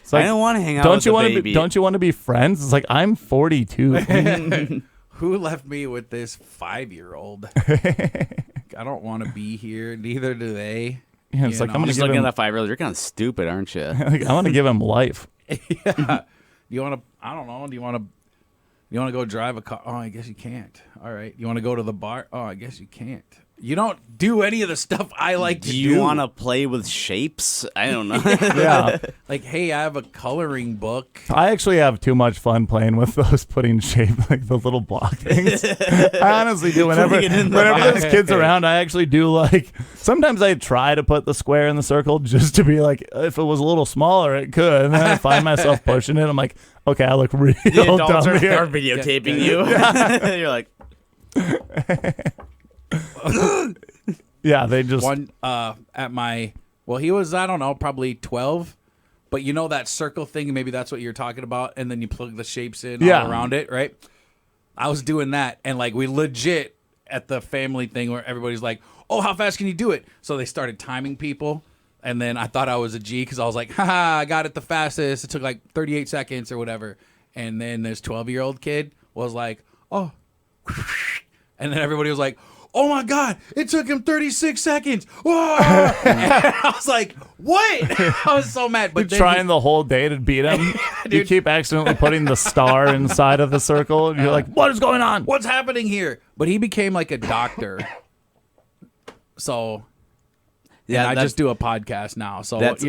It's like, I don't want to hang out don't with you the want baby. Don't you want to be friends? It's like, I'm 42. Who left me with this 5-year-old? I don't want to be here. Neither do they. Yeah, it's like, I'm I'm gonna just give looking him, at that 5-year-old. You're kind of stupid, aren't you? I want to give him life. Yeah. You want to? I don't know. Do you want to? You want to go drive a car? Oh, I guess you can't. All right. You want to go to the bar? Oh, I guess you can't. You don't do any of the stuff I like to do. Do you want to play with shapes? I don't know. Yeah. Like, hey, I have a coloring book. I actually have too much fun playing with those putting shape, like the little block things. I honestly do. Whenever there's kids around, I actually do like, sometimes I try to put the square in the circle just to be like, if it was a little smaller, it could. And then I find myself pushing it. I'm like, okay, I look real The adults dumb are here. videotaping you. You're like, Yeah, they just. One at my, well, he was, I don't know, probably 12. But you know that circle thing, maybe that's what you're talking about, and then you plug the shapes in all around it, right? I was doing that, and like we legit at the family thing where everybody's like, oh, how fast can you do it? So they started timing people, and then I thought I was a G because I was like, haha, I got it the fastest. It took like 38 seconds or whatever. And then this 12-year-old kid was like, oh, and then everybody was like, oh my God, it took him 36 seconds. Whoa! And I was like, what? I was so mad. But You're then trying the whole day to beat him. You Dude. keep accidentally putting the star inside of the circle. And you're like, what is going on? what's happening here? But he became like a doctor. So yeah, I just do a podcast now. So, that's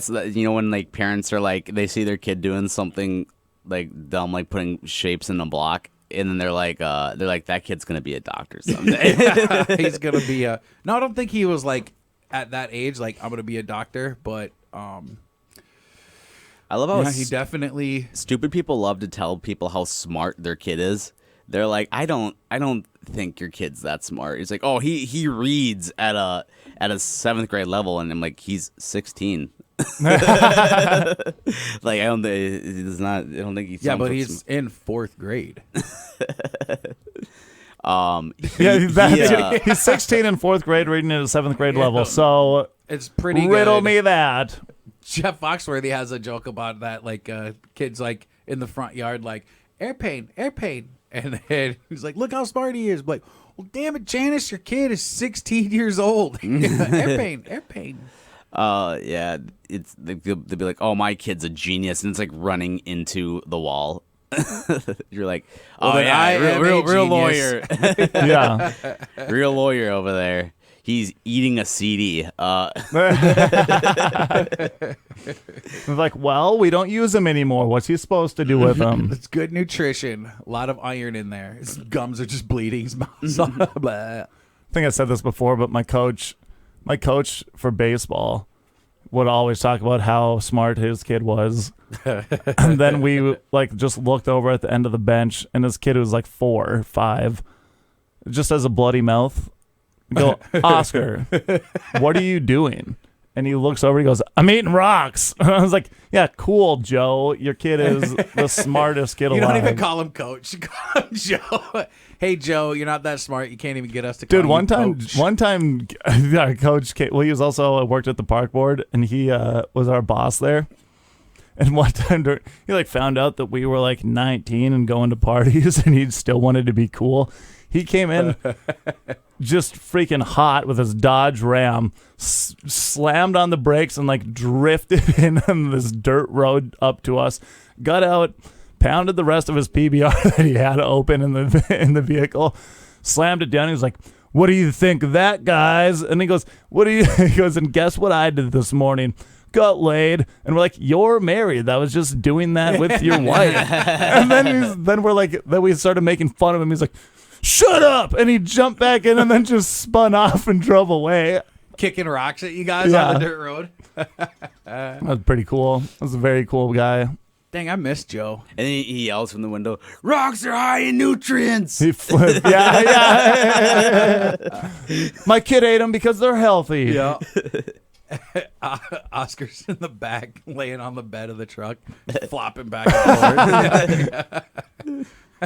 when like parents are like, they see their kid doing something like dumb, like putting shapes in a block. And then they're like, that kid's gonna be a doctor someday. he's gonna be a. No, I don't think he was like at that age. Like I'm gonna be a doctor, but I love how he definitely. stupid people love to tell people how smart their kid is. They're like, I don't think your kid's that smart. It's like, oh, he reads at a 7th grade level, and I'm like, he's 16. Like I don't think he's. Yeah, but he's in 4th grade. He's 16 in 4th grade reading at a 7th grade level. So It's pretty riddle good. me that. Jeff Foxworthy has a joke about that, like kids like in the front yard, like airplane, and then he's like, "Look how smart he is." Like, well, damn it, Janice, your kid is 16 years old. airplane. Yeah, it's they'll be like, oh, my kid's a genius, and it's like running into the wall. You're like, oh then I yeah, am real a genius. lawyer, Yeah. real lawyer over there. He's eating a CD. It's like, well, we don't use him anymore. What's he supposed to do with him? It's good nutrition, a lot of iron in there. His gums are just bleeding. His mouth's all- blah. think I said this before, but my coach for baseball would always talk about how smart his kid was. And then we like just looked over at the end of the bench, and his kid was like 4 or 5, just has a bloody mouth. We go, Oscar, what are you doing? And he looks over, he goes, I'm eating rocks. I was like, yeah, cool, Joe. Your kid is the smartest kid alive. You don't even call him coach. You call him Joe. Hey, Joe, you're not that smart. You can't even get us to call Dude, you coach. one time, our coach, well, he was also worked at the park board, and he was our boss there. And one time, he like found out that we were like 19 and going to parties, and he still wanted to be cool. He came in just freaking hot with his Dodge Ram, slammed on the brakes and like drifted in on this dirt road up to us, got out, pounded the rest of his PBR that he had open in the vehicle, slammed it down. He was like, what do you think of that, guys? And he goes, he goes, and guess what I did this morning? Got laid. And we're like, you're married. That was just doing that with your wife. And then we started making fun of him. He's like, shut up. And he jumped back in and then just spun off and drove away. Kicking rocks at you guys on the dirt road. That was pretty cool. That was a very cool guy. Dang, I miss Joe. And then he yells from the window, rocks are high in nutrients. He flipped. Yeah. My kid ate them because they're healthy. Yeah. Oscar's in the back, laying on the bed of the truck, flopping back and forth.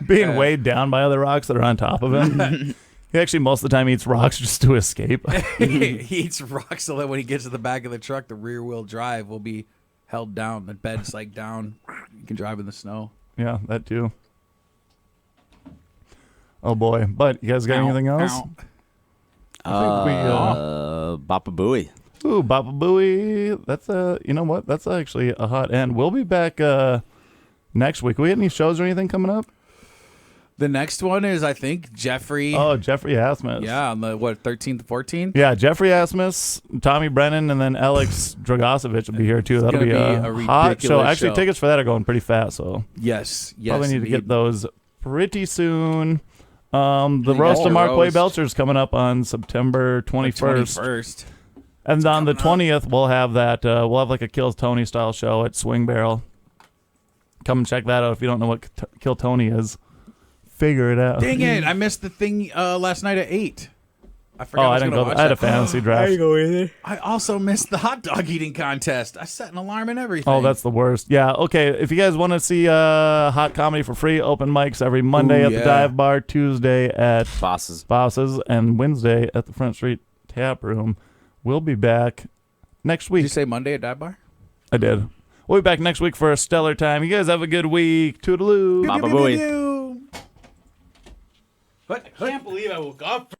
Being weighed down by other rocks that are on top of him. He actually most of the time eats rocks just to escape. He eats rocks so that when he gets to the back of the truck, the rear wheel drive will be held down. The bed's like down. You can drive in the snow. Yeah, that too. Oh boy. But you guys got anything else? Bapa Booey. Ooh, Bapa Booey. That's you know what? That's actually a hot end. We'll be back next week. We got any shows or anything coming up? The next one is, I think, Jeffrey. Oh, Jeffrey Asmus. Yeah, on the 13th, 14th? Yeah, Jeffrey Asmus, Tommy Brennan, and then Alex Dragosevich will be here too. That'll be a hot show. Actually, tickets for that are going pretty fast, so yes, probably need to get those pretty soon. The roast of Mark Way Belcher is coming up on September 21st. And on the 20th, we'll have that. We'll have like a Kill Tony style show at Swing Barrel. Come and check that out if you don't know what Kill Tony is. Figure it out. Dang it! I missed the thing last night at 8. I forgot. I didn't go. I had a fantasy draft. I didn't go either. I also missed the hot dog eating contest. I set an alarm and everything. Oh, that's the worst. Yeah. Okay. If you guys want to see hot comedy for free, open mics every Monday at the Dive Bar, Tuesday at Bosses, and Wednesday at the Front Street Tap Room. We'll be back next week. Did you say Monday at Dive Bar? I did. We'll be back next week for a stellar time. You guys have a good week. Toodaloo. Baba Booey. What? I can't believe I woke up.